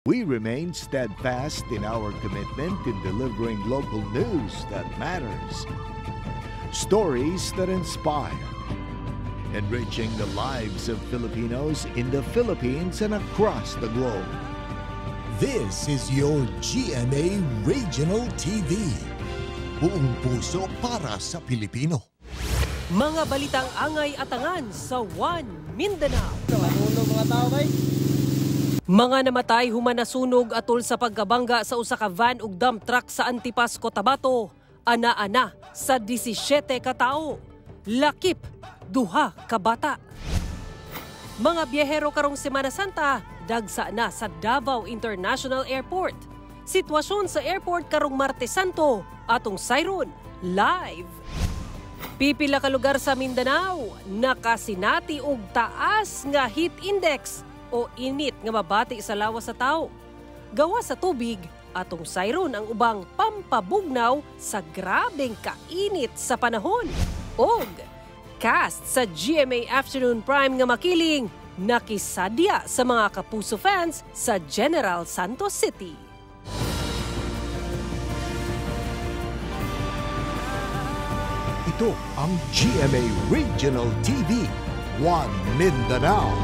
We remain steadfast in our commitment in delivering local news that matters. Stories that inspire. Enriching the lives of Filipinos in the Philippines and across the globe. This is your GMA Regional TV. Buong puso para sa Pilipino. Mga balitang angay at angan sa One Mindanao. Natulog mga tao kay? Mga namatay human nasunog atol sa pagkabangga sa usa ka van ug dump truck sa Antipas, Cotabato. Ana-ana sa 17 ka tawo. Lakip, 2 ka bata. Mga biyahero karong Semana Santa, dagsa na sa Davao International Airport. Sitwasyon sa airport karong Martes Santo, atong Siron, live. Pipila ka lugar sa Mindanao, nakasinati og taas nga heat index o init nga mabati sa lawas sa tao. Gawa sa tubig, atong Siron ang ubang pampabugnaw sa grabeng kainit sa panahon. Og cast sa GMA Afternoon Prime nga makiling, nakisadya sa mga Kapuso fans sa General Santos City. Ito ang GMA Regional TV, One Mindanao.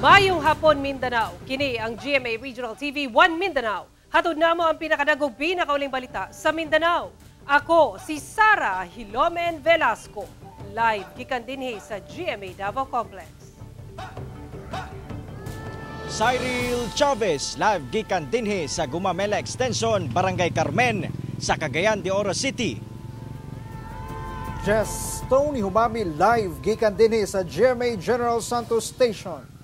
Mayong hapon Mindanao, kini ang GMA Regional TV, One Mindanao. Hatod namo ang pinakadagog pinakauling balita sa Mindanao. Ako si Sara Hilomen Velasco, live gikan dinhi sa GMA Davao Complex. Cyril Chavez, live gikan dinhi sa Gumamela Extension, Barangay Carmen, sa Cagayan de Oro City. Jess Tony Humami, live gikan dinhi sa GMA General Santos Station.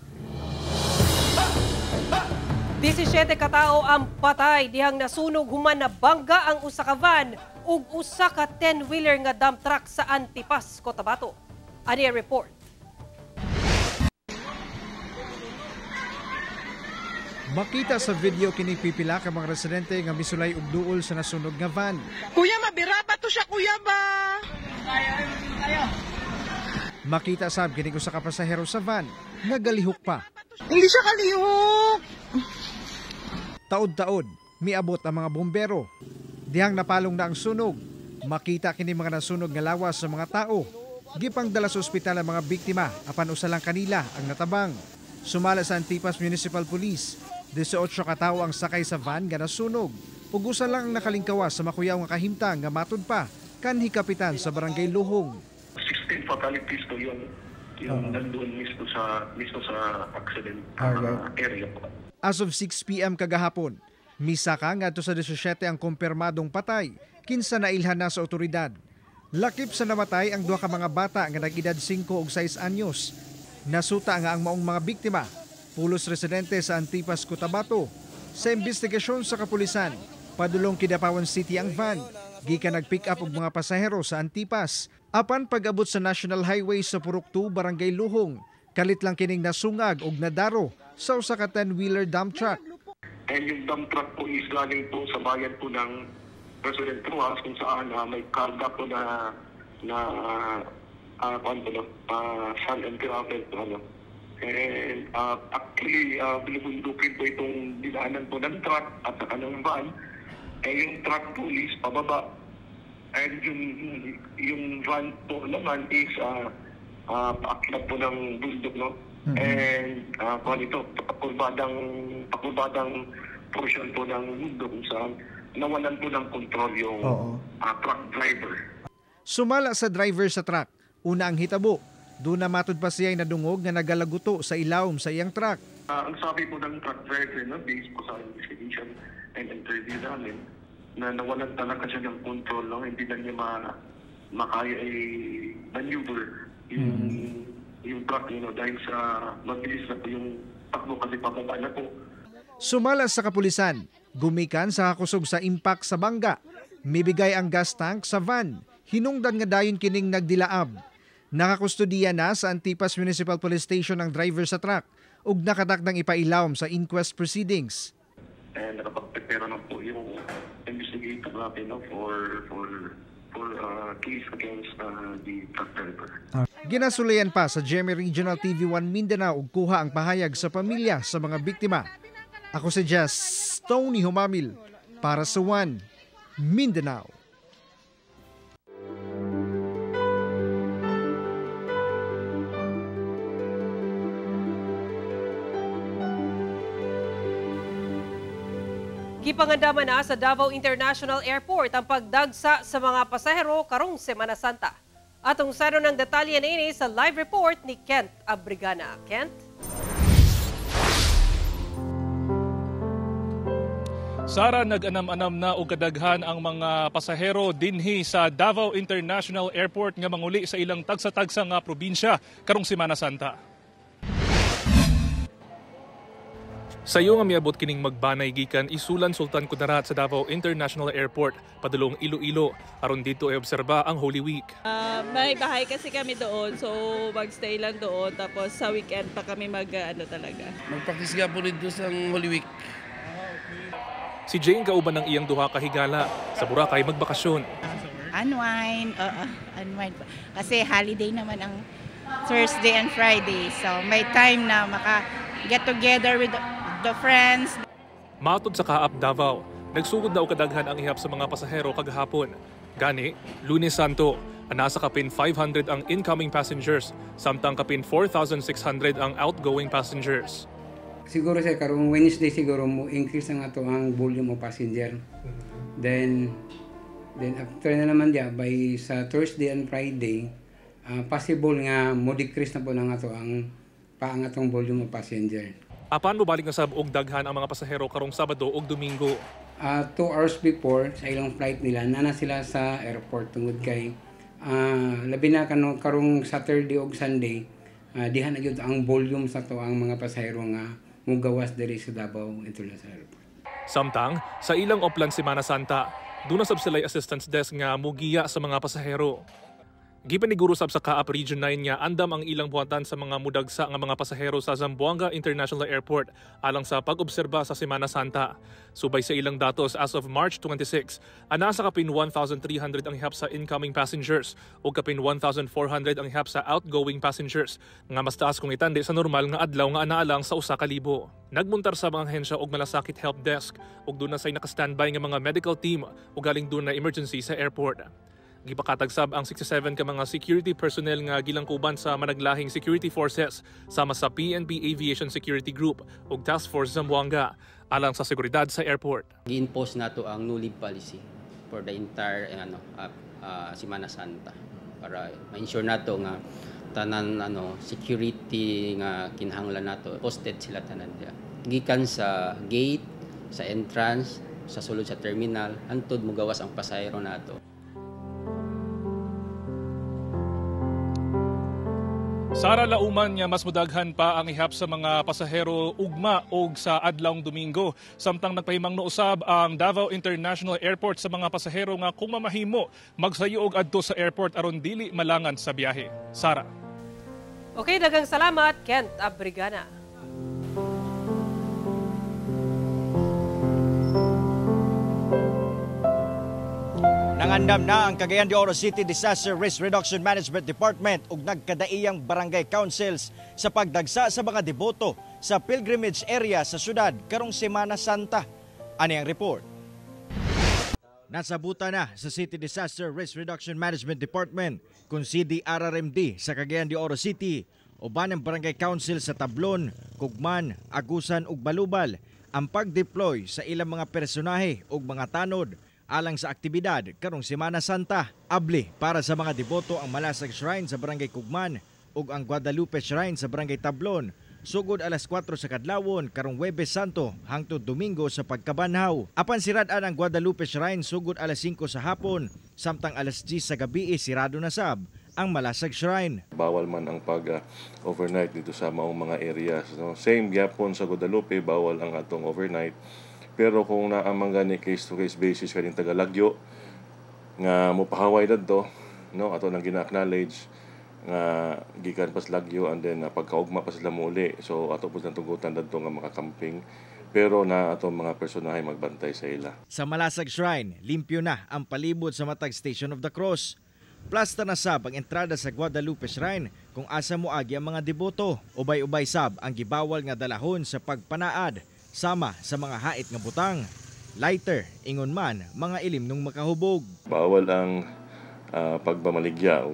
17 katao ang patay dihang nasunog human na bangga ang usa ka van ug usa ka 10-wheeler nga dump truck sa Antipas, Cotabato. Ani ang report. Makita sa video kini pipila ka mga residente nga misulay og duol sa nasunog nga van. Kuya, mabira pa to siya, kuya ba? Makita sab kini usa ka pasahero sa van nga galihok pa. Hindi siya kalihok. Taod-taod, miabot ang mga bombero. Dihang napalong na ang sunog, makita kini mga nasunog nga lawas sa mga tao. Gipang dala sa ospital ang mga biktima, apan usa lang kanila ang natabang. Sumala sa Antipas Municipal Police, 18 ka tawo ang sakay sa van nga nasunog. Ug usa lang ang nakalingkawas sa makuyaw nga kahimtang nga matud pa kanhi kapitan sa Barangay Luhong. 16 fatalities to yung nandoon mismo sa accident area po. As of 6 p.m. kagahapon, misa ka ngadto sa 17 ang kumpirmadong patay, kinsa nailhan na sa otoridad. Lakip sa namatay ang 2 ka mga bata nga nag-edad 5 ug 6 anyos. Nasuta nga ang maong mga biktima, pulos residente sa Antipas, Cotabato. Sa investigasyon sa kapulisan, padulong Kidapawan City ang van. Gikan nag-pick up og mga pasahero sa Antipas. Apan pag-abot sa National Highway sa Purok 2, Barangay Luhong, kalit lang kining nasungag og nadaro sa usa ka 10-wheeler dump truck. And yung dump truck po is galing po sa bayan po ng President Ruas kung saan may karga po na sand and gravel po. And actually, binubundukin po itong dinaanan po ng truck at saka ng van. Yung truck po is pababa. And yung van po naman is paakyat po ng bundok, no? And ito, pakurbadang portion po ng bundok kung saan nawalan po ng control yung truck driver. Sumala sa driver sa truck, una ang hitabo. Doon na matud pa siya ay nadungog na nagalaguto sa ilawom sa iyang truck. Ang sabi po ng truck driver, no, based po sa investigation and interview namin, na nawalan talaga siya ng control, no? Hindi na niya makaya maneuver yung truck, dahil sa mabilis na po yung takbo kasi pababa na po. Sumala sa kapulisan, gumikan sa kakusog sa impact sa bangga. Mibigay ang gas tank sa van. Hinungdan nga dayon kining nagdilaab. Nakakustudiya na sa Antipas Municipal Police Station ang driver sa truck ug nakatakdang ipailawom sa inquest proceedings. And nakapagprepare na po yung investigator natin, no, for for case against the truck driver. Ginasulayan pa sa GMA Regional TV1 Mindanao ug kuha ang pahayag sa pamilya sa mga biktima. Ako si Jess Tony Humamil para sa One Mindanao. Gipangandaman na sa Davao International Airport ang pagdagsa sa mga pasahero karong Semana Santa. Atong saro ng detalye na ini sa live report ni Kent Abrigana. Kent? Sara, nag-anam-anam na o kadaghan ang mga pasahero dinhi sa Davao International Airport nga manguli sa ilang tagsa-tagsa nga probinsya karong Semana Santa. Sa iyo nga miabot kining magbanay gikan Isulan Sultan Kudarat sa Davao International Airport, padulong Iloilo, aron dito ay obserba ang Holy Week. May bahay kasi kami doon, so magstay lang doon, tapos sa weekend pa kami talaga. Magpractice nga po rin doon sa Holy Week. Si Jane kauban ng iyang duha ka higala sa Boracay magbakasyon. Unwind, unwind. Kasi holiday naman ang Thursday and Friday, so may time na maka-get together with the friends. Matod sa Kaap Davao, nagsugod na o kadaghan ang ihap sa mga pasahero kagahapon. Gani, Lunes Santo, nasa kapin 500 ang incoming passengers, samtang kapin 4,600 ang outgoing passengers. Siguro sa karong Wednesday siguro mo increase ang ato ang volume of passenger. Then after na naman dia by sa Thursday and Friday, possible nga mo decrease na po ng ato ang atong volume of passenger. Apan mobalik na sab og daghan ang mga pasahero karong Sabado ug Domingo. 2 hours before sa ilang flight nila nana sila sa airport tungod kay labi na karong Saturday ug Sunday diha na gyud ang volume sa to ang mga pasahero nga mugawas diri sa Davao International Airport. Samtang sa ilang oplan Semana Santa, duna sab sila'y assistance desk nga mugiya sa mga pasahero. Gipaniguro sab sa Kaap Region 9 nga andam ang ilang buhatan sa mga mudagsa nga mga pasahero sa Zamboanga International Airport alang sa pag-obserba sa Semana Santa. Subay sa ilang datos as of March 26, nasa kapin 1,300 ang ihap sa incoming passengers o kapin 1,400 ang ihap sa outgoing passengers nga mas taas kung itandi sa normal nga adlaw nga anaalang sa 1,000. Nagmuntar sa mga ahensya og malasakit help desk ug doon na say naka-standby nga mga medical team o galing doon na emergency sa airport. Gipakatagsab ang 67 ka mga security personnel nga gilangkuban sa managlahing security forces sama sa PNP Aviation Security Group ug Task Force Zamboanga alang sa seguridad sa airport. Gi-impose nato ang no leave policy for the entire Semana Santa para ma-ensure nato nga tanan security nga kinahanglan nato posted sila tanan dia. Gikan sa gate, sa entrance, sa sulod sa terminal, hantod mogawas ang pasahero nato. Sara, lauman nga mas mudaghan pa ang ihap sa mga pasahero ugma og sa adlawng Domingo. Samtang nagpahimang usab ang Davao International Airport sa mga pasahero nga kung mamahimo magsayo og adto sa airport aron dili malangan sa biyahe. Sara. Okay, daghang salamat Kent Abrigana. Nangandam na ang Cagayan de Oro City Disaster Risk Reduction Management Department ug nagkadaiyang barangay councils sa pagdagsa sa mga deboto sa pilgrimage area sa syudad karong Semana Santa. Ani ang report. Nasabuta na sa City Disaster Risk Reduction Management Department kung CDRRMD sa Cagayan de Oro City uban ang barangay council sa Tablon, Kugman, Agusan ug Balubal ang pag-deploy sa ilang mga personahe ug mga tanod alang sa aktibidad karong Semana Santa. Abli para sa mga deboto ang Malasag Shrine sa Barangay Kugman ug ang Guadalupe Shrine sa Barangay Tablon sugod alas 4 sa kadlawon karong Huwebes Santo hangtod Domingo sa pagkabanhaw. Apan sirad-an ang Guadalupe Shrine sugod alas 5 sa hapon samtang alas 10 sa gabi sirado na sab ang Malasag Shrine. Bawal man ang pag-overnight dito sa maong mga areas. No? Same gyapon sa Guadalupe, bawal ang atong overnight. Pero kung naamang gani case-to-case basis kaning taga-Lagyo nga mopahaway dadto, no, ato nang gina-acknowledge nga gikan pas Lagyo and then pagkaugma pa sila muli. So ato pud nang tugutan dadto nga makakamping pero na atong mga personahe magbantay sa ila. Sa Malasag Shrine, limpyo na ang palibot sa matag Station of the Cross. Plasta na sab ang entrada sa Guadalupe Shrine kung asa moagi ang mga deboto. Ubay-ubay sab ang gibawal nga dalahon sa pagpanaad sama sa mga hait nga butang. Lighter, ingon man, mga ilim nung makahubog. Bawal ang pagpamaligya o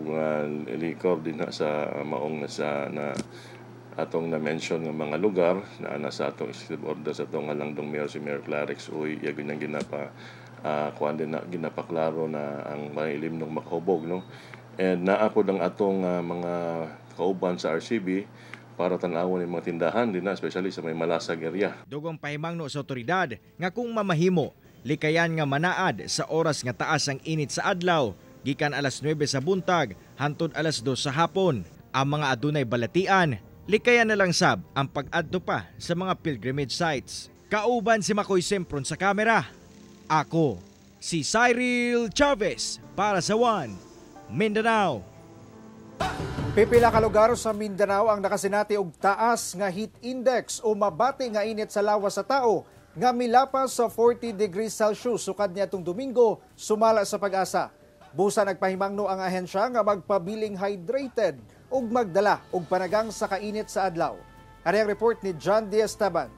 liquor din sa maong na atong na-mention ng mga lugar na nasa atong executive order sa atong halangdong mayor si Mayor Clarix Uy, yagun ang ginapaklaro na ang mga ilim ng makahubog, no? And naapod ang atong mga kauban sa RCB para tanawon yung mga tindahan din na, especially sa may Malasag area. Dugong pahimangno sa otoridad nga kung mamahimo, likayan nga manaad sa oras nga taas ang init sa adlaw, gikan alas 9 sa buntag, hantod alas 2 sa hapon. Ang mga adunay balatian, likayan na lang sab ang pag-adto pa sa mga pilgrimage sites. Kauban si Makoy Sempron sa kamera. Ako, si Cyril Chavez para sa One Mindanao. Pipila ka lugar sa Mindanao ang nakasinati og taas nga heat index o mabati nga init sa lawas sa tao nga milapas sa 40 degrees Celsius sukad niadtong Domingo sumala sa Pag-asa. Busa nagpahimangno ang ahensya nga magpabiling hydrated ug magdala og panagang sa kainit sa adlaw. Ari ang report ni John D. Esteban.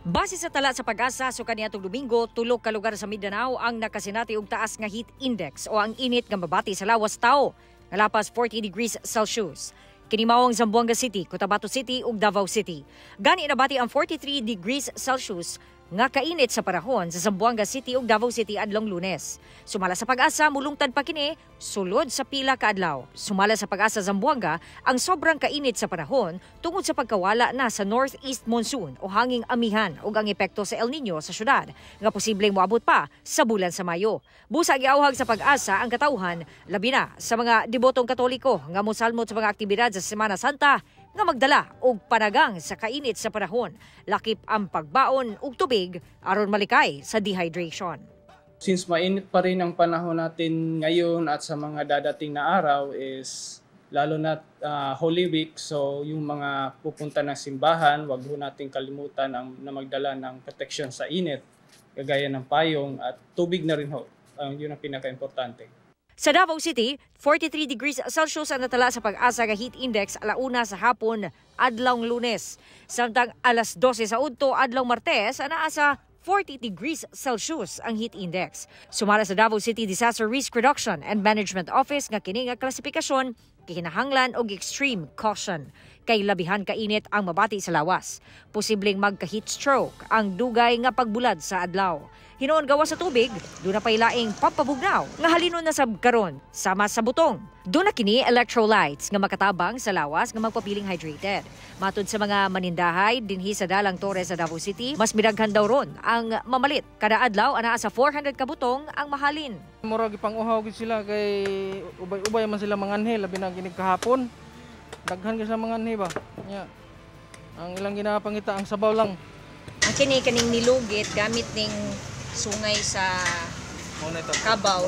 Base sa tala sa Pag-asa, sukad niadtong Domingo, 3 ka lugar sa Mindanao ang nakasinati og taas nga heat index o ang init nga mabati sa lawas tao, nga lapas 40 degrees Celsius. Kini mao ang Zamboanga City, Cotabato City ug Davao City. Gani nabati ang 43 degrees Celsius nga kainit sa panahon sa Zamboanga City ug Davao City adlong Lunes. Sumala sa Pag-asa, mulungtad pa kini sulod sa pila ka adlaw. Sumala sa Pag-asa Zamboanga ang sobrang kainit sa panahon tungod sa pagkawala na sa northeast monsoon o hanging amihan ug ang epekto sa El Nino sa syudad nga posibleng moabot pa sa bulan sa Mayo. Busa giawhag sa Pag-asa ang katawhan labi na sa mga debotong Katoliko nga mosalmot sa mga aktibidad sa Semana Santa nga magdala og panagang sa kainit sa panahon, lakip ang pagbaon og tubig aron malikay sa dehydration. Since mainit pa rin ang panahon natin ngayon at sa mga dadating na araw is lalo na Holy Week, so yung mga pupunta ng simbahan, wag ho natin kalimutan na magdala ng protection sa init, kagaya ng payong at tubig na rin ho. Yun ang pinaka-importante. Sa Davao City, 43 degrees Celsius ang natala sa Pag-asa nga heat index alauna sa hapon adlawng Lunes. Samtang alas 12 sa udto adlawng Martes anaa sa 40 degrees Celsius ang heat index. Sumala sa Davao City Disaster Risk Reduction and Management Office nga kini nga klasifikasyon kinahanglan og extreme caution kay labihan kainit ang mabati sa lawas. Posibleng magka-heat stroke ang dugay nga pagbulad sa adlaw. Hinoon gawa sa tubig, doon na pailaing pampabugnaw nga halinon na sab karon sama sa butong. Doon na kini electrolytes nga makatabang sa lawas nga magpapiling hydrated. Matud sa mga manindahay dinhi sa Dalang Torres sa Davao City, mas midaghan daw ron ang mamalit. Kada adlaw anaa sa 400 ka butong ang mahalin. Murag ipanguhaw gid sila kay ubay-ubay man sila manganhi labi na ginig kahapon. Daghan gid sila manganhi ba. Nya. Ang ilang ginapangita ang sabaw lang. Ang kini kaning nilugit gamit ning sungay sa Cabaw.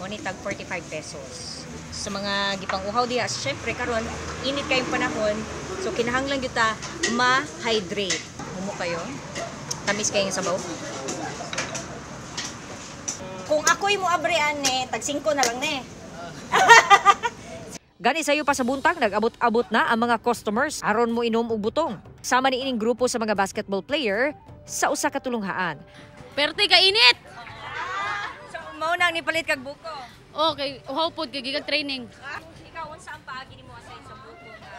Monitag 45 pesos. Sa mga gipang-uhaw diha, syempre karon init kayong panahon, so kinahanglan gyud ta ma-hydrate. Mumo kayo. Tamis kayong sabaw. Kung ako'y mo abrean tag 5 na lang Gani sayo pa sa buntag, nag-abot-abot na ang mga customers aron mo inom og butong. Sama ni ining grupo sa mga basketball player sa usa ka tulunghaan. Perti ka init. So mao nang nipalit kag buko. Okay, uhaw pod kay gigag training. Ikaw unsa ang paagi nimo asay sa buko nga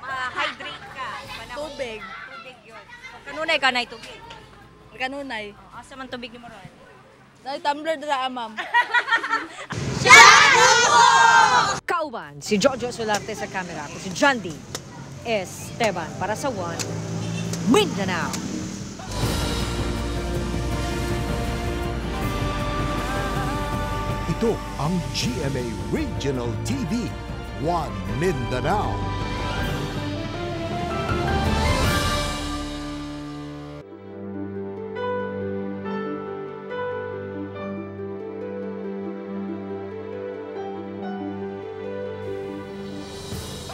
ma-hydrate ka panahon? Tubig. Tubig yun. Kanunay ka nay tubig. Kanunay. Asa man tubig nimo ron? Nay tumbler dira ma'am. Kauban si Jojo Solarte sa kamera, ko si John D. Esteban para sa One Mindanao. Ito ang GMA Regional TV, One Mindanao.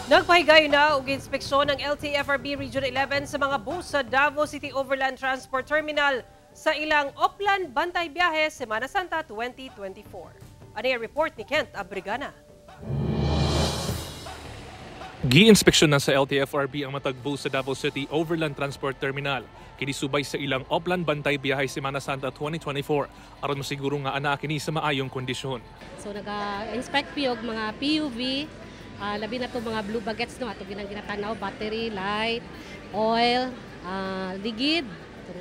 Nagpahigayon na og inspeksyon ng LTFRB Region 11 sa mga bus sa Davao City Overland Transport Terminal sa ilang Oplan Bantay Biyahe Semana Santa 2024. Ano yung report ni Kent Abrigana? Gi-inspeksyon na sa LTFRB ang matag bus sa Davao City Overland Transport Terminal. Kinisubay sa ilang Oplan Bantay Biyahe Semana Santa 2024 aron masiguro nga ana kini sa maayong kondisyon. So naga-inspect piyog mga PUV, labi na to mga blue baguettes no ato ginatanaw, battery, light, oil, ligid,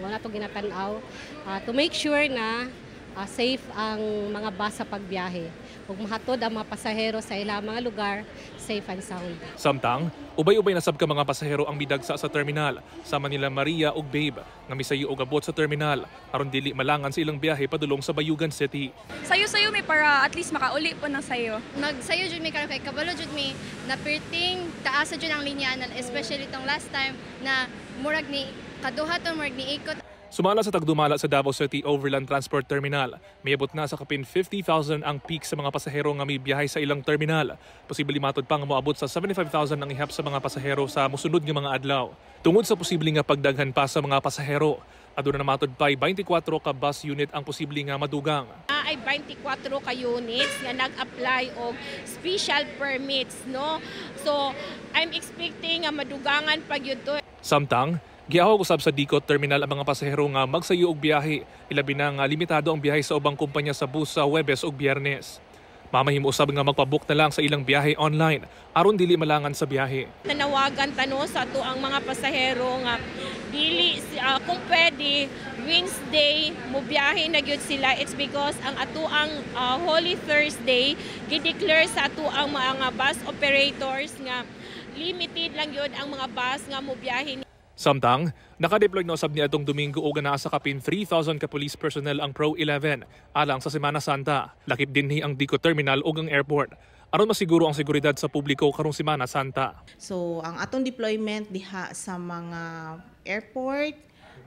wala to ginatanaw to make sure na safe ang mga bus sa pagbiyahe. Ug mahatod ang mga pasahero sa ilang mga lugar safe and sound. Samtang ubay-ubay na sab ka mga pasahero ang midagsa sa terminal, sama nila Maria ug Babe nga misayo og abot sa terminal aron dili malangan sa ilang biyahe padulong sa Bayugan City. Sayo-sayo mi para at least makauli po ng sayo. Nagsayo jud mi karon kay kabalo jud mi na perting taas jud ang linyanan, especially tong last time na murag ni kaduha to murag ni ikot. Sumala sa tagdumala sa Davao City Overland Transport Terminal, mayabot na sa kapin 50,000 ang peak sa mga pasahero nga may biyahe sa ilang terminal. Posible matod pa nga moabot sa 75,000 ang ihap sa mga pasahero sa musunod nga mga adlaw. Tungod sa posible nga pagdaghan pa sa mga pasahero, aduna na matod pa 24 ka bus unit ang posible nga madugang. Ay 24 ka units nga nag-apply og special permits, no? So I'm expecting nga madugangan pag yun to. Samtang giahog usab sa Dicot Terminal ang mga pasahero nga magsayo og biyahe, ilabi na nga limitado ang biyahe sa ubang kumpanya sa bus sa Huwebes ug Biyernes. Mamahimo usab nga magpabook na lang sa ilang biyahe online aron dili malangan sa biyahe. Nanawagan tano sa ato ang mga pasahero nga dili kung pwede Wednesday mo biyahe na gyud sila. It's because ang ato ang Holy Thursday gi-declare sa ato ang mga bus operators nga limited lang gyud ang mga bus nga mo biyahe. Samtang, nakadeploy na usab ni atong Domingo o gana sa kapin 3,000 ka police personnel ang Pro 11 alang sa Semana Santa. Lakip dinhi ang Dicot Terminal ug ang airport aron masiguro ang seguridad sa publiko karong Semana Santa. So ang atong deployment diha sa mga airport,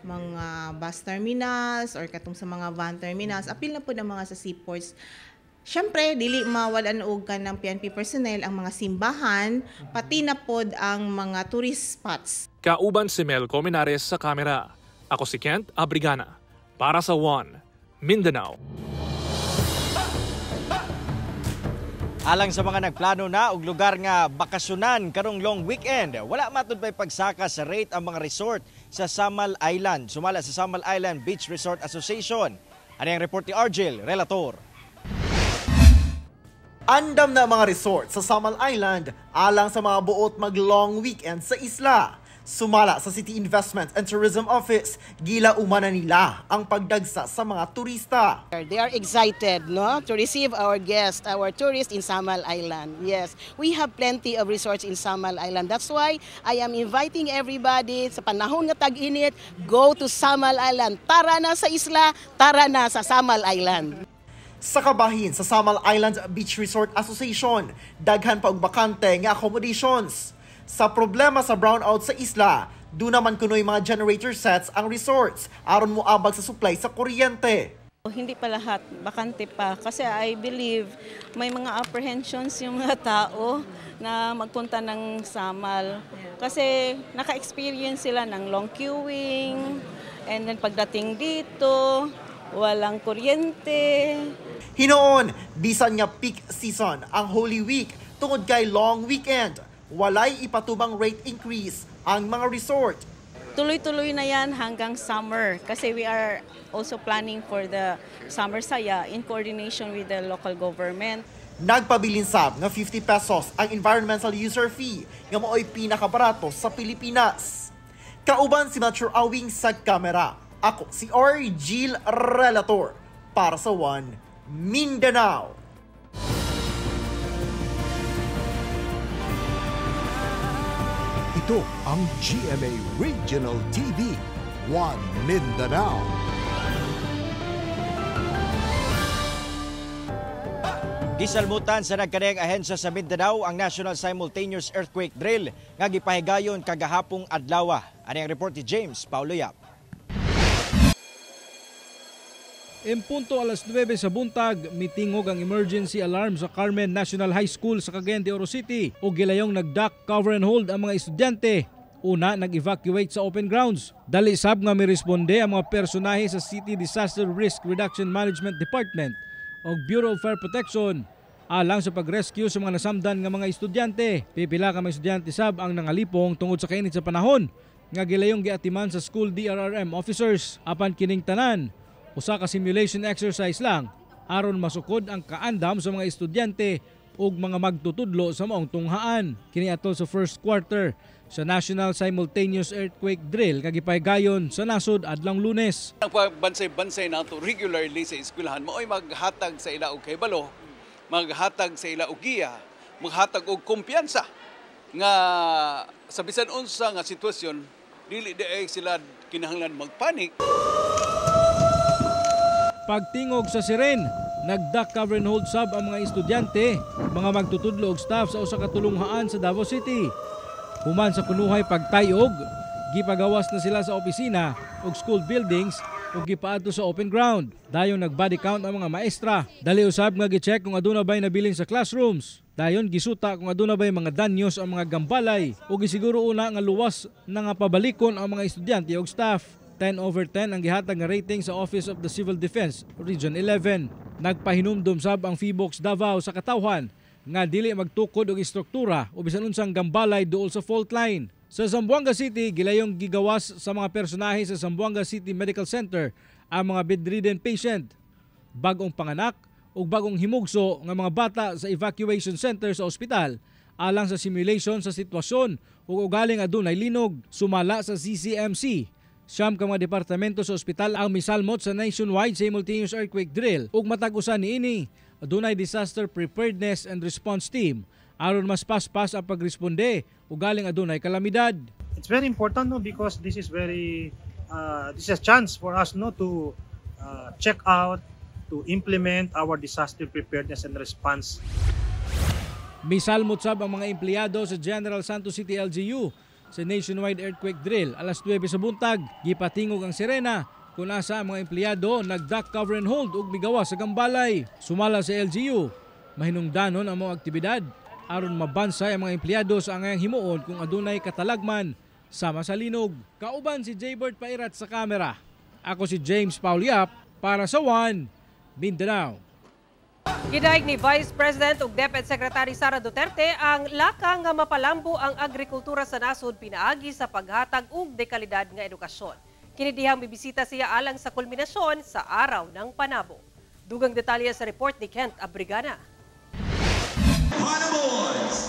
mga bus terminals or katong sa mga van terminals, apil na po ng mga sa seaports. Siyempre, dili mawalan og kanang PNP personnel ang mga simbahan, pati na pod ang mga tourist spots. Kauban si Mel Comenares sa kamera. Ako si Kent Abrigana para sa One Mindanao. Alang sa mga nagplano na og lugar nga bakasyonan karong long weekend, wala matud pay pagsaka sa rate ang mga resort sa Samal Island. Sumala sa Samal Island Beach Resort Association. Ano ang report ni Argel, relator? Andam na mga resort sa Samal Island alang sa mga buot mag-long weekend sa isla. Sumala sa City Investment and Tourism Office, gila umana nila ang pagdagsa sa mga turista. They are excited, no, to receive our guests, our tourists in Samal Island. Yes, we have plenty of resorts in Samal Island. That's why I am inviting everybody sa panahon nga tag-init, go to Samal Island. Tara na sa isla, tara na sa Samal Island. Sa kabahin sa Samal Island Beach Resort Association, daghan pa og bakante nga accommodations. Sa problema sa brownout sa isla, do naman kunoy mga generator sets ang resorts aron moabag sa supply sa kuryente. Hindi pa lahat, bakante pa kasi I believe may mga apprehensions yung mga tao na magpunta ng Samal kasi naka-experience sila ng long queuing and then pagdating dito walang kuryente. Hinoon, bisan nga peak season ang Holy Week tungod kay long weekend, walay ipatubang rate increase ang mga resort. Tuloy-tuloy na yan hanggang summer kasi we are also planning for the summer saya in coordination with the local government. Nagpabilinsab nga 50 pesos ang environmental user fee nga mao'y pinakabarato sa Pilipinas. Kauban si Metro Awing sa kamera. Ako si Argel, relator para sa One Mindanao. Ito ang GMA Regional TV, One Mindanao. Gisalmutan sa nagkanayang ahensya sa Mindanao ang National Simultaneous Earthquake Drill nga gipahigayon kagahapong adlaw. Ano ang report ni James Paulo Yap? Punto alas 9 sa buntag, mitingog ang emergency alarm sa Carmen National High School sa Cagayan de Oro City o gilayong nag-duck, cover and hold ang mga estudyante. Una, nag-evacuate sa open grounds. Dali sab nga miresponde ang mga personahe sa City Disaster Risk Reduction Management Department o Bureau of Fire Protection alang sa pag-rescue sa mga nasamdan nga mga estudyante. Pipila ka mga estudyante sab ang nangalipong tungod sa kainit sa panahon nga gilayong giatiman sa school DRRM officers. Apan kining tanan, usa ka simulation exercise lang aron masukod ang kaandam sa mga estudyante ug mga magtutudlo sa maong tunghaan. Kini atol sa first quarter sa National Simultaneous Earthquake Drill kagipahigayon sa nasod adlang Lunes. Ang pagbansay-bansay nato regularly sa eskwelahan mao'y maghatag sa ila og kaybalo, maghatag sa ila og giya, maghatag og kumpiyansa nga sa bisan unsa nga sitwasyon dili ay sila kinahanglan magpanik. Pagtingog sa siren, nag-duck, cover and hold sab ang mga estudyante, mga magtutudlo og staff sa usa ka tulunghaan sa Davao City. Human sa kunuhay pagtayog, gipagawas na sila sa opisina ug school buildings ug gipaadto sa open ground. Dayon nag-body count ang mga maestra. Dali usab nga gi-check kung aduna bay nabilin sa classrooms. Dayon gisuta kung aduna bay mga danyos ang mga gambalay ug gisiguro una nga luwas na nga pabalikon ang mga estudyante ug staff. 10/10 ang gihatag nga rating sa Office of the Civil Defense, Region 11. Nagpahinumdum sab ang PHIVOLCS Davao sa katawhan nga dili magtukod og istruktura o bisan unsang gambalay duol sa fault line. Sa Zamboanga City, gilayong gigawas sa mga personahe sa Zamboanga City Medical Center ang mga bedridden patient, bagong panganak ug bagong himugso nga mga bata sa evacuation center sa ospital alang sa simulation sa sitwasyon ug ugaling adunay linog. Sumala sa CCMC, siyam ka mga departamento sa ospital ang misalmot sa nationwide simultaneous earthquake drill ug matag usa niini adunay disaster preparedness and response team aron mas paspas ang pagresponde ug galing adunay kalamidad. It's very important no because this is this is a chance for us no to check out, to implement our disaster preparedness and response. Misalmot sab ang mga empleyado sa General Santos City LGU sa nationwide earthquake drill. Alas 9 sa buntag, gipatingog ang sirena kung asa ang mga empleyado nag-duck, cover and hold ug migawas sa gambalay. Sumala sa LGU, mahinungdanon ang mga aktibidad aron mabansay ang mga empleyado sa angayang himuon kung adunay katalagman sama sa linog. Kauban si Jaybert Pairat sa kamera. Ako si James Pauliap para sa One Mindanao. Gidaig ni Vice President ug DepEd Secretary Sara Duterte ang lakang nga mapalambo ang agrikultura sa nasod pinaagi sa paghatag og dekalidad nga edukasyon. Kini dihang bibisita siya alang sa kulminasyon sa Araw ng Panabo. Dugang detalye sa report ni Kent Abrigana.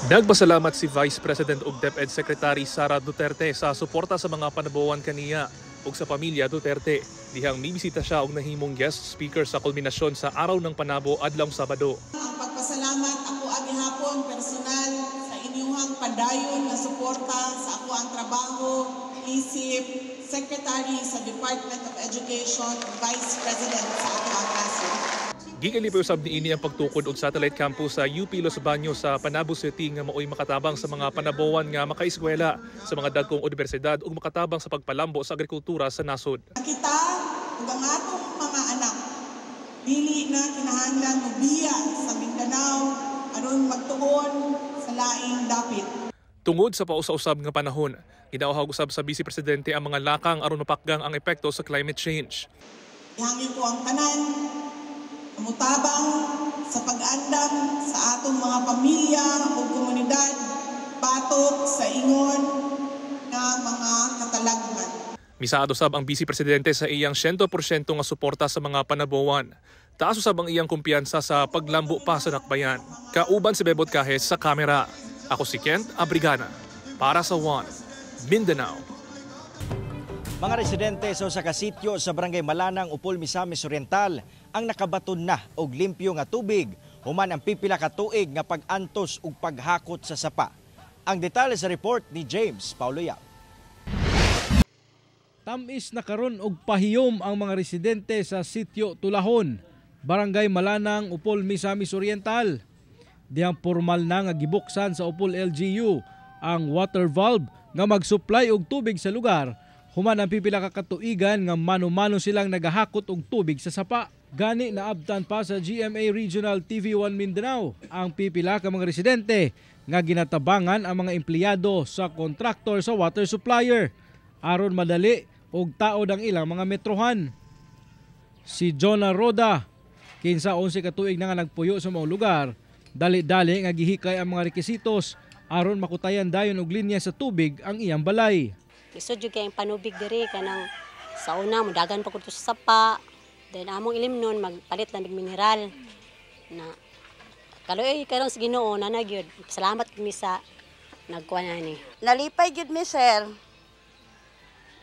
Nagpasalamat si Vice President ug DepEd Secretary Sara Duterte sa suporta sa mga panabuhan kaniya ug sa pamilya Duterte. Dihang mibisita siya og nahimong guest speaker sa kulminasyon sa Araw ng Panabo adlong Sabado. Ang pagpasalamat ako agihapon personal sa inyong padayon na suporta sa ako ang trabaho isip Secretary sa Department of Education, Vice President sa ato ang kaso. Gikalipaw usab niini ang pagtukod og satellite campus sa UP Los Baños sa Panabo City nga mao'y makatabang sa mga panabuhan nga makaeskwela sa mga dagkong universidad ug makatabang sa pagpalambo sa agrikultura sa nasod. Kita ug ang atong mga anak dili na kinahanglan mobiya sa Mindanao aron magtuon sa laing dapit. Tungod sa pausa-usab nga panahon, gidawhag usab sa Vice Presidente ang mga lakang aron mapakgang ang epekto sa climate change. Ihangyo ko ang tanan mutabang sa pag-andam sa atong mga pamilya o komunidad batok sa ingon na mga katalagman. Misaado sab ang Vice Presidente sa iyang 100% nga suporta sa mga panabuhan. Taas usab ang iyang kumpiyansa sa paglambo pa sa dakbayan. Kauban si Bebot Kahes sa kamera. Ako si Kent Abrigana para sa One Mindanao. Mga residente sa usa ka sityo sa Barangay Malanang, Upol, Misamis Oriental ang nakabaton na og limpyo nga tubig human ang pipila ka tuig nga pag-antos ug paghakot sa sapa. Ang detalye sa report ni James Pauloyap. Tamis na karon og pahiyom ang mga residente sa sityo Tulahon, Barangay Malanang, Upol, Misamis Oriental. Diyang formal na nga gibuksan sa Upol LGU ang water valve nga mag-supply og tubig sa lugar. Human ang pipila ka katuigan nga mano-mano silang nagahakot og tubig sa sapa. Gani naabtan pa sa GMA Regional TV1 Mindanao ang pipila ka mga residente nga ginatabangan ang mga empleyado sa kontraktor sa water supplier aron madali og taod ang ilang mga metrohan. Si Jonah Roda, kinsa 11 ka tuig na nga nagpuyo sa mga lugar, dali-dali nga gihikay ang mga rekisitos aron makutayan dayon og linya sa tubig ang iyang balay. Isod jud kay ang panubig diri kanang sa una mudagan pa kuto sa sapa. Then among ilim nun magpalit lang ng mineral na kaloy karong sa Ginoo na nagyud. Salamat kami sa nagkuha na ni. Nalipay gyud mi sir.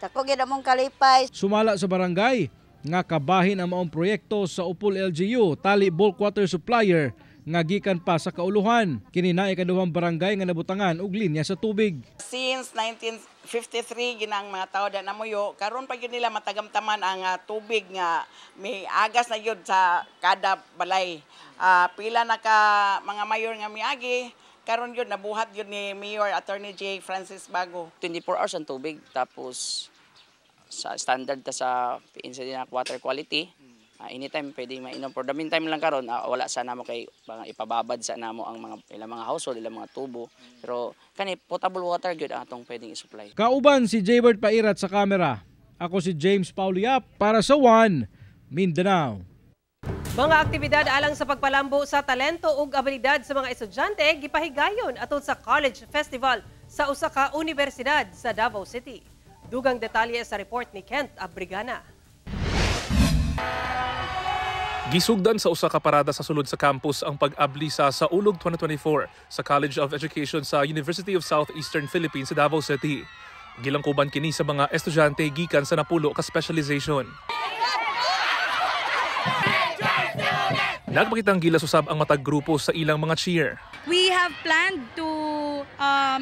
Dako gyud among kalipay. Sumala sa barangay nga kabahin ang maong proyekto sa Upol LGU tali bulk water supplier nga gikan pa sa kauluhan. Kini na ikaduhang barangay nga nabutangan og linya sa tubig. Since 1953 ginang mga tao da namuyo, karon pa gyud nila matagamtaman ang tubig nga may agas na gyud sa kada balay. Pila na ka mga mayor nga miagi, karon gyud nabuhat gyud ni Mayor Attorney J. Francis Bago. 24 hours ang tubig, tapos sa standard ta sa incident water quality. Anytime pwede mainom. For the meantime lang karon wala sana mo kay ipababad sa namo ang mga household, ilang mga tubo. Pero kani potable water gyud ang atong pwedeng i-supply. Kauban si Jaybert Pairat sa kamera. Ako si James Pauliap para sa One Mindanao. Mga aktibidad alang sa pagpalambo sa talento ug abilidad sa mga estudyante gipahigayon atol sa College Festival sa usa ka universidad sa Davao City. Dugang detalye sa report ni Kent Abrigana. Gisugdan sa usa ka parada sa sulod sa campus ang pag-abli sa Ulog 2024 sa College of Education sa University of Southeastern Philippines sa Davao City. Gilangkuban kini sa mga estudyante gikan sa napulo ka specialization. Nagpakitang gilas usab ang matag grupo sa ilang mga cheer. We have planned to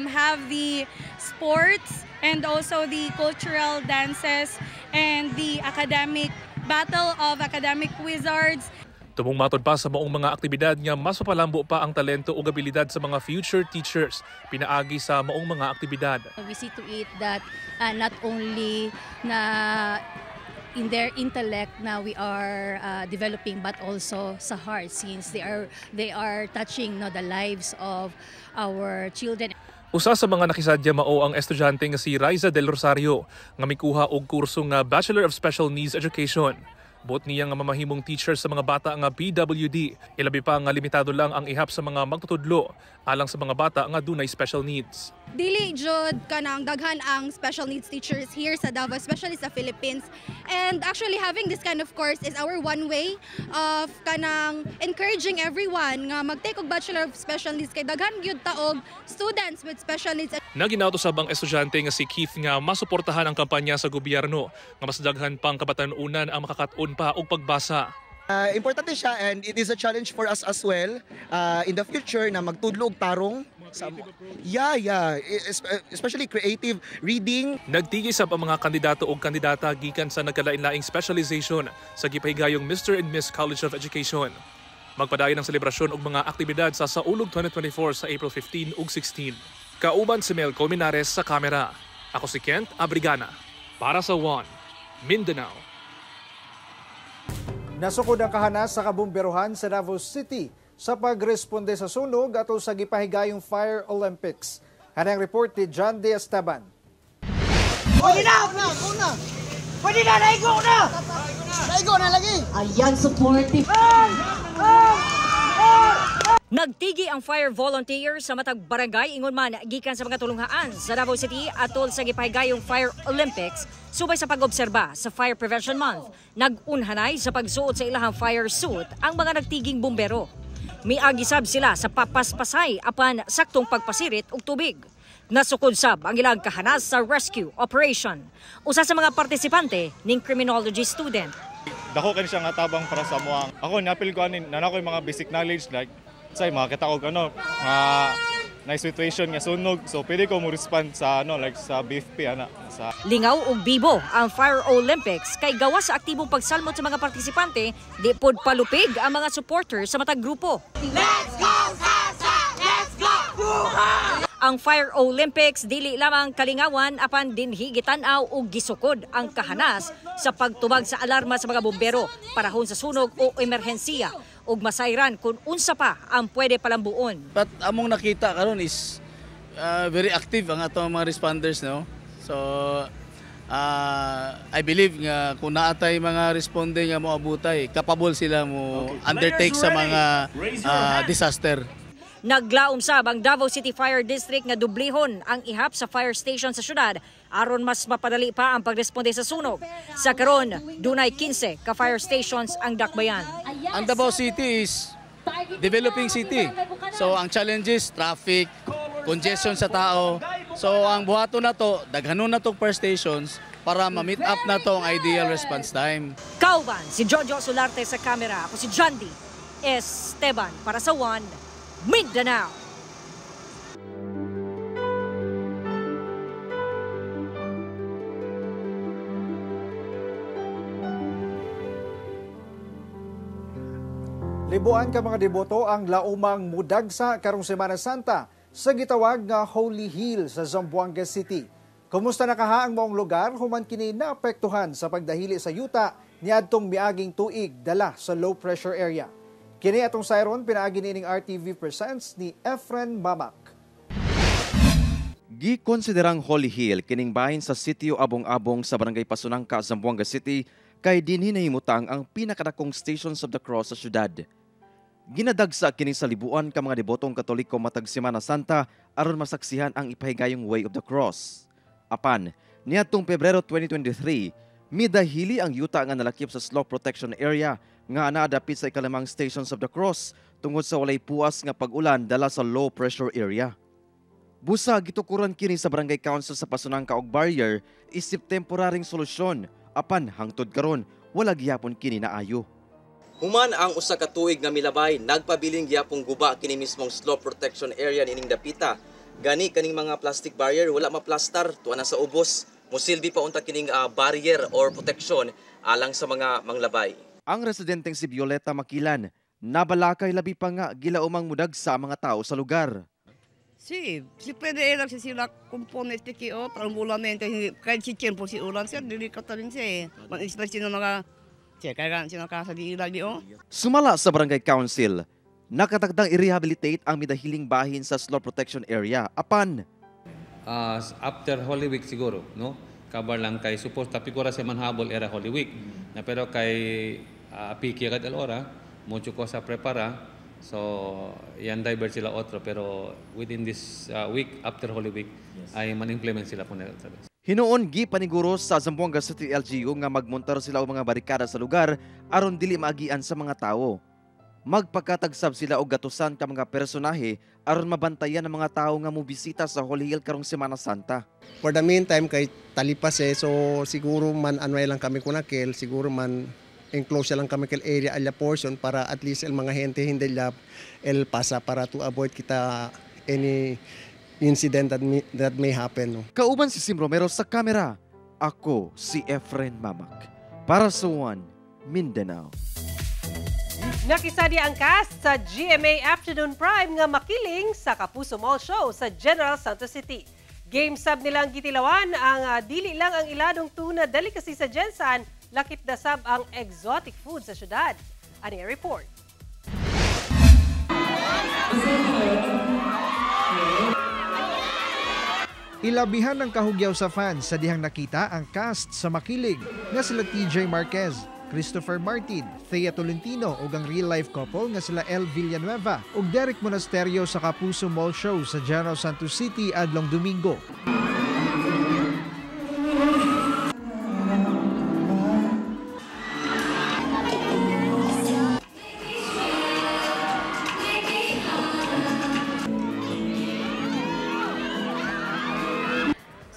have the sports and also the cultural dances and the academic Battle of Academic Wizards. Tumong matod pa sa maong mga aktibidad nga mas mapalambo pa ang talento o abilidad sa mga future teachers pinaagi sa maong mga aktibidad. We see to it that not only na in their intellect na we are developing but also sa heart since they are touching the lives of our children. Usa sa mga nakisadya mao ang estudyante nga si Riza Del Rosario nga mikuha og kurso nga Bachelor of Special Needs Education. Buot niya nga mamahimong teacher sa mga bata nga PWD. Ilabi pa nga limitado lang ang ihap sa mga magtutudlo alang sa mga bata nga dunay special needs. Dili jud kanang daghan ang special needs teachers here sa Davao, especially sa Philippines. And actually having this kind of course is our one way of kanang encouraging everyone nga mag-take og Bachelor of Special Needs kay daghan gyud taog students with special needs. Naginauto sab ang estudyante nga si Keith nga masuportahan ang kampanya sa gobyerno nga mas daghan pang kabatanunan ang makakatun pa og pagbasa. Importante siya and it is a challenge for us as well in the future na magtudlo og tarong. Especially creative reading. Nagtigis ang mga kandidato o kandidata gikan sa nagkalain-laing specialization sa gipahigayong Mr. and Miss College of Education. Magpadayon ang selebrasyon og mga aktibidad sa Ulog 2024 sa April 15 ug 16. Kauban si Mel Colmenares sa kamera. Ako si Kent Abrigana para sa One Mindanao. Nasukod ang kahanas sa kabumberohan sa Davao City sa pagresponde sa sunog atol sa gipahigayong Fire Olympics. Hanang report ni John D. Esteban. Pwede na! Pwede na! Naigo na! Naigo na lagi! Ayan, supportive. Nagtigi ang fire volunteers sa matag barangay ingon man gikan sa mga tulunghaan sa Davao City atol sa gipahigayong Fire Olympics subay sa pag-obserba sa Fire Prevention Month. Nag-unhanay sa pagsuot sa ilahang fire suit ang mga nagtiging bumbero. Miagi sab sila sa papaspasay apan saktong pagpasirit og tubig. Nasukod sab ang ilang kahanas sa rescue operation. Usa sa mga partisipante ning criminology student. Dako kani siya nga tabang para sa moang. Ako napil ko anin nanako yung mga basic knowledge like say makita ko na situation nga sunog so pwede ko mo respond sa like sa BFP sa lingaw ug bibo ang Fire Olympics kay gawas sa aktibong pagsalmot sa mga partisipante di pod palupig ang mga supporters sa matag grupo. Let's go Sasa! Let's go! Ang Fire Olympics dili lamang kalingawan apan dinhi gitanaw og gisukod ang kahanas sa pagtubag sa alarma sa mga bombero parahon sa sunog o emerhensiya ug masayran kung unsa pa ang pwede palambuon. But among nakita karon is very active ang atong mga responders, no? So I believe nga kung naatay mga responde nga moabutay, capable sila mo undertake sa mga disaster. Naglaom sab ang Davao City Fire District nga dublihon ang ihap sa fire station sa syudad aron mas mapadali pa ang pagresponde sa sunog. Sa karon, dunay 15 ka fire stations ang dakbayan. Ang Davao City is developing city. So ang challenges, traffic, congestion sa tao. So ang buhaton na to, daghanon na to fire stations para ma-meet up na to ang ideal response time. Kauban, si Jojo Solarte sa kamera. Ako si Jandy Esteban para sa One Mindanao. Libuan ka mga deboto ang laumang mudagsa karong Semana Santa sa gitawag nga Holy Hill sa Zamboanga City. Kumusta na kaha ang maong lugar human kini naapektuhan sa pagdahili sa yuta niadtong miaging tuig dala sa low pressure area. Kini atong sayron pinaagi nining RTV Presents ni Efren Mamak. Gikonsiderang Holy Hill kining bahin sa sitio Abong-Abong sa Barangay Pasunangka, Zamboanga City kay dinhi nahimutang ang pinakadakong Stations of the Cross sa syudad. Ginadagsa kini sa libuan ka mga debotong Katoliko matag Semana Santa aron masaksihan ang ipahigayong Way of the Cross. Apan, niadtong Pebrero 2023, midahili ang yuta nga nalakip sa slope protection area nga naadapit sa ikalimang Stations of the Cross tungod sa walay puas nga pag-ulan dala sa low pressure area. Busa gitukuran kini sa Barangay Council sa Pasunangka og barrier isip temporaring solusyon apan hangtod karon wala gyapon kini naayo. Human ang usa ka tuig nga milabay nagpabiling gyapong guba kini mismong slope protection area nining dapita. Gani kaning mga plastic barrier wala maplastar tuwa na sa ubos. Mosilbi pa unta kining barrier or protection alang sa mga manglabay. Ang residenteng si Violeta Makilan, nabalakay labi pa nga gilaumang mudag sa mga tao sa lugar. Si pwede lang sila components tiki o trangulamento kahit si tiempo si ulan siya dili ka talin siya man-inspirasyon ng mga kaya sino ka sa diilag di o. Sumala sa Barangay Council, nakatagdang i-rehabilitate ang midahiling bahin sa slope protection area. Apan after Holy Week siguro, no? Kabar lang kay suppose tapigura sa manhabol era Holy Week. Na pero kay apiki agad alora, mucho ko sa prepara. So yan divert sila otro pero within this week after Holy Week ay man-implement sila po nila. Hinuon gi paniguro sa Zamboanga City LGU nga magmontar sila og mga barikada sa lugar aron dili maagian sa mga tawo. Magpakatagsab sila og gatusan ka mga personahe aron mabantayan ang mga tawo nga mobisita sa Holy Hill karong Semana Santa. For the meantime kay talipas so siguro man anway lang kami kunakil, siguro man enclose lang kami kay area ala portion para at least el mga gente hindi lab el pasa para to avoid kita any incident that may happen. No? Kauban si Sim Romero sa kamera. Ako si Efren Mamak para sa One Mindanao. Nakisadi ang cast sa GMA Afternoon Prime nga makiling sa Kapuso Mall Show sa General Santos City. Game sab nilang gitilawan ang dili lang ang iladong tuna delicacy sa Jensan, lakip na sab ang exotic food sa syudad. Ani report. Ilabihan ng kahugyaw sa fans sa dihang nakita ang cast sa makilig nga sila TJ Marquez, Christopher Martin, Thea Tolentino ug ang real-life couple nga sila El Villanueva ug Derek Monasterio sa Kapuso Mall Show sa General Santos City adlong Domingo.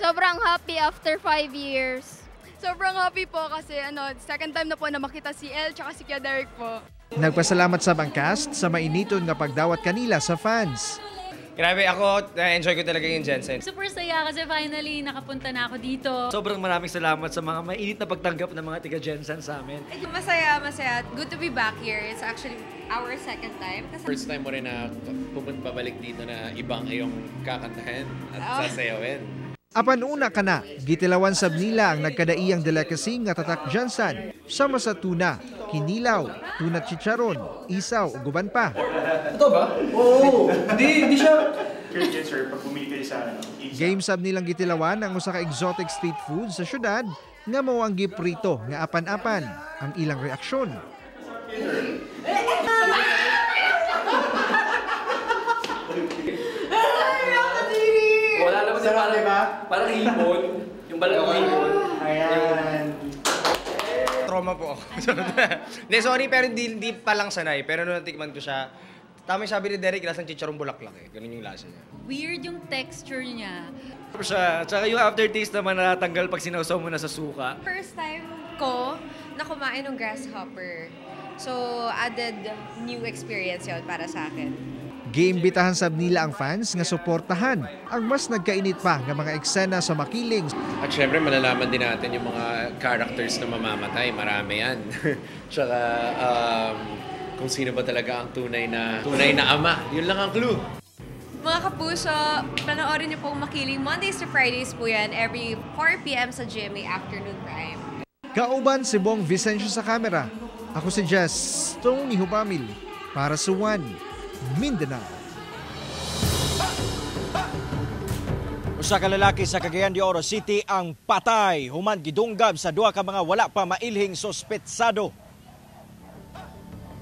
Sobrang happy after 5 years. Sobrang happy po kasi second time na po na makita si El tsaka si Kuya Derek po. Nagpasalamat sa ang cast sa mainiton nga pagdawat kanila sa fans. Grabe, ako, na-enjoy ko talaga yung Jensen. Super saya kasi finally nakapunta na ako dito. Sobrang maraming salamat sa mga mainit na pagtanggap ng mga tiga-Jensen sa amin. Masaya. Good to be back here. It's actually our second time. First time mo rin na pabalik dito na ibang iyong kakantahin at sasayawin. Apan una ka na, gitilawan sab nila ang nagkadaiyang delicacy nga tatak Jensen. Sama sa tuna, kinilaw, tuna chicharon, isaw o guban pa. Ito ba? Oo. Hindi siya. Sir, pag bumili kayo sa Game sab nilang gitilawan ang usa ka exotic street food sa syudad nga mao ang giprito nga apan-apan. Ang ilang reaksyon. Wala naman siya parang hipon. Yung balat ng hipon. Ayan. Trauma po ako. Hindi, sorry, pero hindi pa lang sanay. Pero nung natikman ko siya, tama yung sabi ni Derek, lasang chicharong bulaklak eh. Ganun yung lasa niya. Weird yung texture niya. Tsaka yung aftertaste naman natanggal pag sinawsaw mo na sa suka. First time ko na kumain ng grasshopper. So, added new experience yun para sa akin. Giimbitahan sab nila ang fans nga suportahan ang mas nagkainit pa nga mga eksena sa makiling. At syempre, malalaman din natin yung mga characters na mamamatay. Marami yan. Tsaka kung sino ba talaga ang tunay na ama. Yun lang ang clue. Mga kapuso, panoorin niyo pong Makiling. Mondays to Fridays po yan. Every 4 p.m. sa GMA Afternoon Prime. Kauban si Bong Vicencio sa kamera. Ako si Jess Tony Hubamil para sa One Mindanao. Usa ka lalaki sa Cagayan de Oro City ang patay human gidunggab sa duha ka mga wala pa mailhing sospetsado.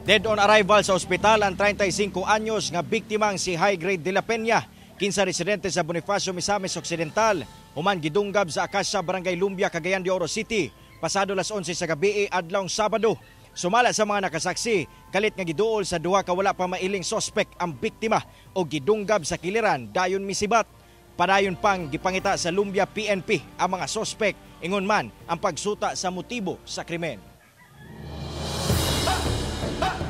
Dead on arrival sa ospital ang 35 anyos nga biktimang si High Grade de la Peña, 15 residente sa Bonifacio, Misamis Occidental, human gidunggab sa Acacia, Barangay Lumbia, Cagayan de Oro City, pasado las 11 sa gabi adlawng Sabado. Sumala sa mga nakasaksi, kalit nga giduol sa duha ka wala pa mailing sospek ang biktima o gidunggab sa kiliran dayon misibat. Padayon pang gipangita sa Lumbia PNP ang mga sospek, ingon man ang pagsuta sa motibo sa krimen.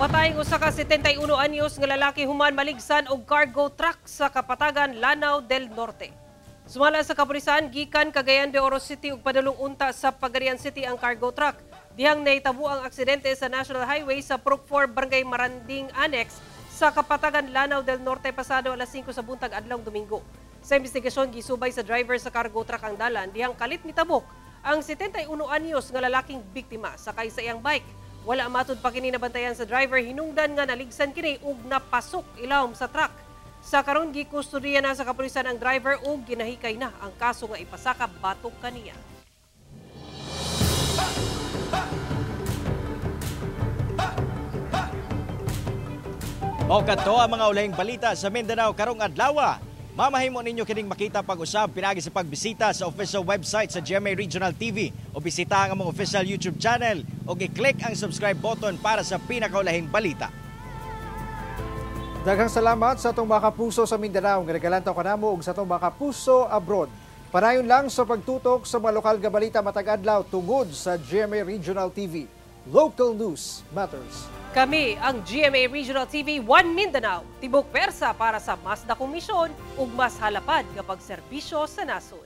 Patayng usa ka 71 anyos nga lalaki human maligsan og cargo truck sa Kapatagan, Lanao del Norte. Sumala sa kapulisan gikan Cagayan de Oro City ug padulong unta sa Pagarian City ang cargo truck. Dihang nahitabo ang aksidente sa National Highway sa Proc 4 Barangay Maranding Annex sa Kapatagan, Lanao del Norte pasado alas 5 sa buntag adlawng Domingo. Sa investigasyon gisubay sa driver sa cargo truck ang dalan dihang kalit nitabok ang 71 anyos nga lalaking biktima sakay sa iyang bike. Wala matud pa kini nabantayan sa driver, hinungdan nga naligsan kini ug napasok ilawom sa truck. Sa karon gikustodiya na sa kapulisan ang driver ug ginahikay na ang kaso nga ipasaka batok kaniya. O kadto ang mga ulahing balita sa Mindanao karong adlaw. Mamahimo ninyo kining makita pag-usab pinagi sa pagbisita sa official website sa GMA Regional TV o bisita ang among official YouTube channel o i-click ang subscribe button para sa pinakaulahing balita. Daghang salamat sa atong mga kapuso sa Mindanao nga nagalantaw kanamo ug sa atong mga kapuso abroad. Panayon lang sa pagtutok sa mga lokal nga balita matag adlaw tungod sa GMA Regional TV. Local news matters. Kami ang GMA Regional TV 1 Mindanao, tibok persa para sa mas dakong misyon ug mas halapad nga pagserbisyo sa nasod.